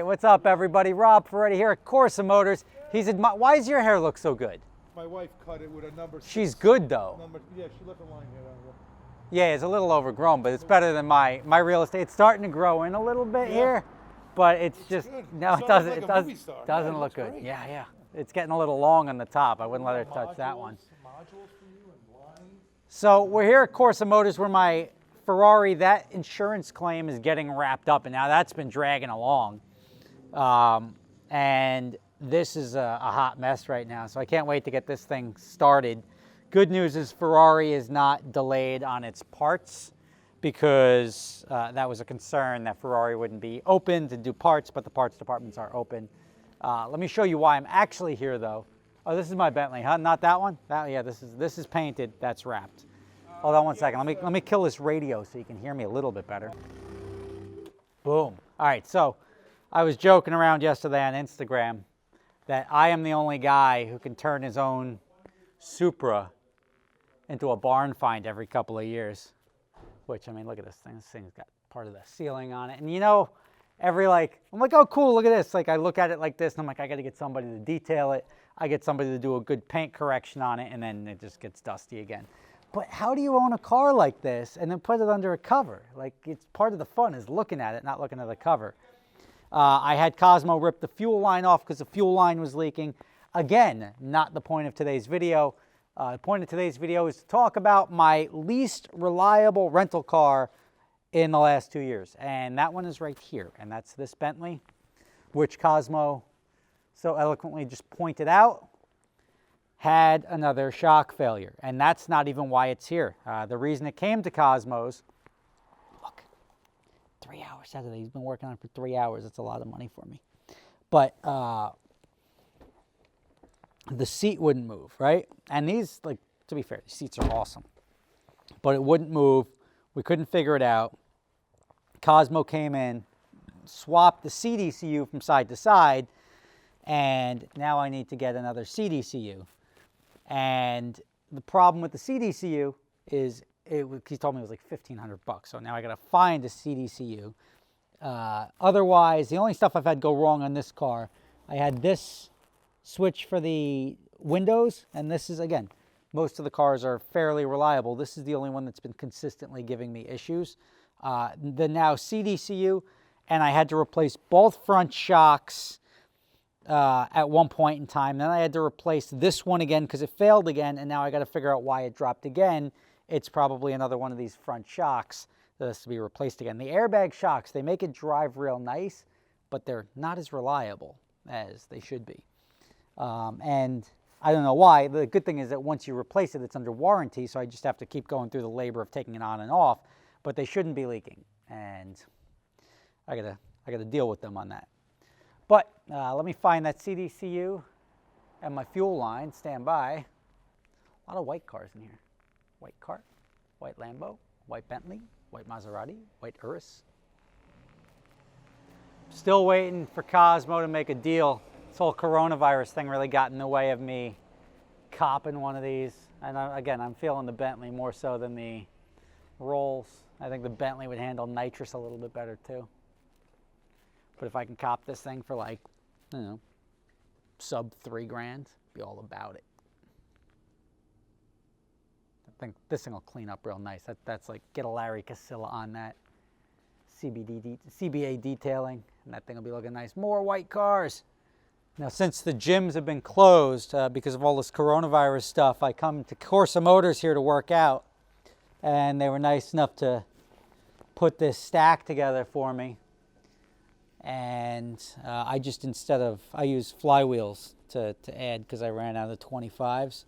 Hey, what's up, everybody? Rob Ferretti here at Corsa Motors. Why does your hair look so good? My wife cut it with a number 6. She's good, though. Yeah, she left a line here. Yeah, it's a little overgrown, but it's better than my real estate. It's starting to grow in a little bit here, but it's just, good. no, You it sound doesn't, like it a doesn't, movie star. doesn't Yeah, it look looks good. great. Yeah. It's getting a little long on the top. I wouldn't let her touch that one. Modules for you and blinds. So we're here at Corsa Motors where my Ferrari, that insurance claim is getting wrapped up, and now that's been dragging along. And this is a hot mess right now, so I can't wait to get this thing started. Good news is Ferrari is not delayed on its parts because that was a concern that Ferrari wouldn't be open to do parts, but the parts departments are open. Let me show you why I'm actually here, though. Oh, this is my Bentley, huh? Not that one? Yeah, this is painted. That's wrapped. Hold on one second. Let me kill this radio so you can hear me a little bit better. Boom. All right, so I was joking around yesterday on Instagram that I am the only guy who can turn his own Supra into a barn find every couple of years. Which, I mean, look at this thing. This thing's got part of the ceiling on it. And you know, I'm like, oh, cool, look at this. Like, I look at it like this, and I'm like, I got to get somebody to detail it. I get somebody to do a good paint correction on it, and then it just gets dusty again. But how do you own a car like this and then put it under a cover? Like, it's part of the fun is looking at it, not looking at the cover. I had Cosmo rip the fuel line off because the fuel line was leaking. Again, not the point of today's video. The point of today's video is to talk about my least reliable rental car in the last 2 years. And that one is right here. And that's this Bentley, which Cosmo so eloquently just pointed out, had another shock failure. And that's not even why it's here. The reason it came to Cosmo's, look, 3 hours Saturday. He's been working on it for 3 hours. That's a lot of money for me. But the seat wouldn't move, right? And these, like, to be fair, these seats are awesome. But it wouldn't move. We couldn't figure it out. Cosmo came in, swapped the CDCU from side to side, and now I need to get another CDCU. And the problem with the CDCU is he told me it was like $1,500. So now I got to find a CDCU. Otherwise, the only stuff I've had go wrong on this car, I had this switch for the windows, and this is, again, most of the cars are fairly reliable. This is the only one that's been consistently giving me issues. The now CDCU, and I had to replace both front shocks at one point in time. Then I had to replace this one again because it failed again, and now I got to figure out why it dropped again. It's probably another one of these front shocks that has to be replaced again. The airbag shocks, they make it drive real nice, but they're not as reliable as they should be. And I don't know why. The good thing is that once you replace it, it's under warranty, so I just have to keep going through the labor of taking it on and off, but they shouldn't be leaking, and I gotta deal with them on that. But let me find that CDCU and my fuel line. Stand by. A lot of white cars in here. White car, white Lambo, white Bentley, white Maserati, white Urus. Still waiting for Cosmo to make a deal. This whole coronavirus thing really got in the way of me copping one of these. And again, I'm feeling the Bentley more so than the Rolls. I think the Bentley would handle nitrous a little bit better too. But if I can cop this thing for, like, I don't know, sub $3 grand, be all about it. I think this thing will clean up real nice. That's like, get a Larry Casilla on that. CBA detailing, and that thing will be looking nice. More white cars. Now, since the gyms have been closed because of all this coronavirus stuff, I come to Corsa Motors here to work out, and they were nice enough to put this stack together for me. And I just, I use flywheels to add because I ran out of 25s.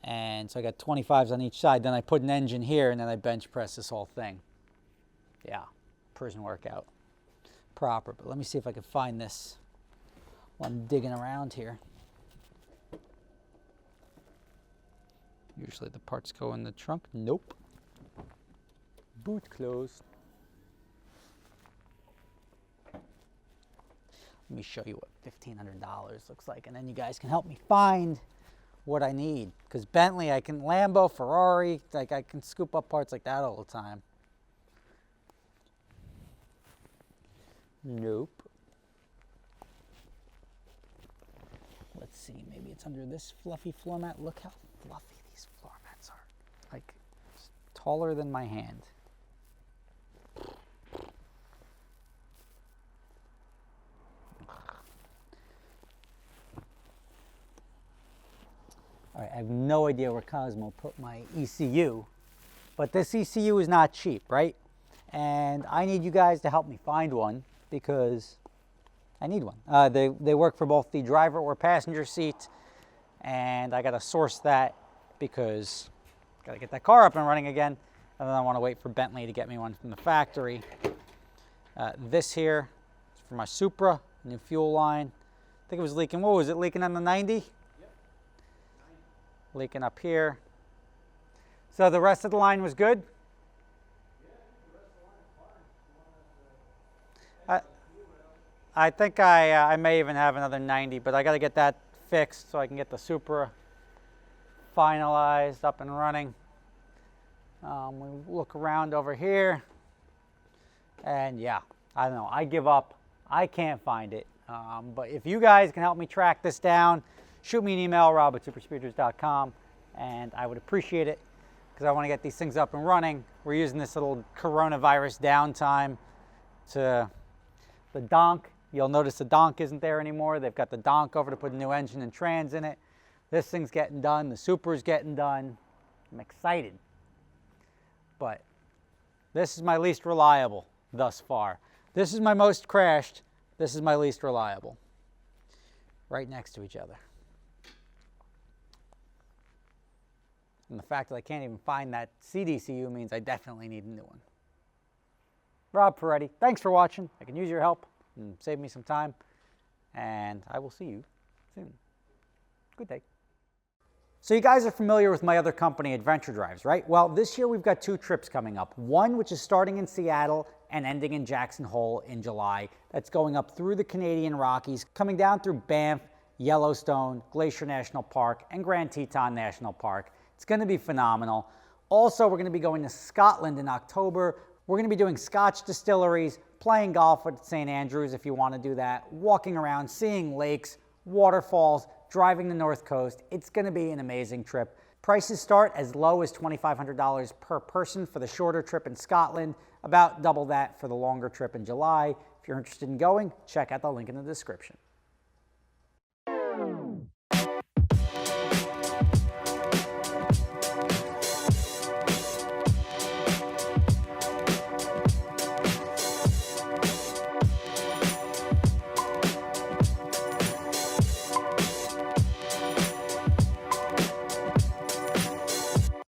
And so I got 25s on each side. Then I put an engine here, and then I bench press this whole thing. Yeah, prison workout proper. But let me see if I can find this while I'm digging around here. Usually the parts go in the trunk. Nope. Boot closed. Let me show you what $1,500 looks like, and then you guys can help me find what I need. Because Bentley, I can, Lambo, Ferrari, like, I can scoop up parts like that all the time. Nope. see, maybe it's under this fluffy floor mat. Look how fluffy these floor mats are. Like, it's taller than my hand. All right, I have no idea where Cosmo put my ECU, but this ECU is not cheap, right? And I need you guys to help me find one because I need one. They work for both the driver or passenger seat, and I got to source that because I got to get that car up and running again, and then I want to wait for Bentley to get me one from the factory. This here is for my Supra, new fuel line. I think it was leaking, what was it, leaking on the 90? Leaking up here. So the rest of the line was good? I think I may even have another 90, but I got to get that fixed so I can get the Supra finalized, up and running. We look around over here, and yeah, I don't know. I give up. I can't find it. But if you guys can help me track this down, shoot me an email, rob@superspeeders.com, and I would appreciate it because I want to get these things up and running. We're using this little coronavirus downtime to the donk. You'll notice the donk isn't there anymore. They've got the donk over to put a new engine and trans in it. This thing's getting done. The Supra's getting done. I'm excited. But this is my least reliable thus far. This is my most crashed. This is my least reliable. Right next to each other. And the fact that I can't even find that CDCU means I definitely need a new one. Rob Ferretti, thanks for watching. I can use your help and save me some time. And I will see you soon. Good day. So you guys are familiar with my other company, Adventure Drives, right? Well, this year we've got 2 trips coming up. One which is starting in Seattle and ending in Jackson Hole in July. That's going up through the Canadian Rockies, coming down through Banff, Yellowstone, Glacier National Park, and Grand Teton National Park. It's going to be phenomenal. Also, we're going to be going to Scotland in October. We're going to be doing Scotch distilleries, playing golf at St. Andrews if you want to do that, walking around, seeing lakes, waterfalls, driving the North Coast. It's going to be an amazing trip. Prices start as low as $2,500 per person for the shorter trip in Scotland, about double that for the longer trip in July. If you're interested in going, check out the link in the description.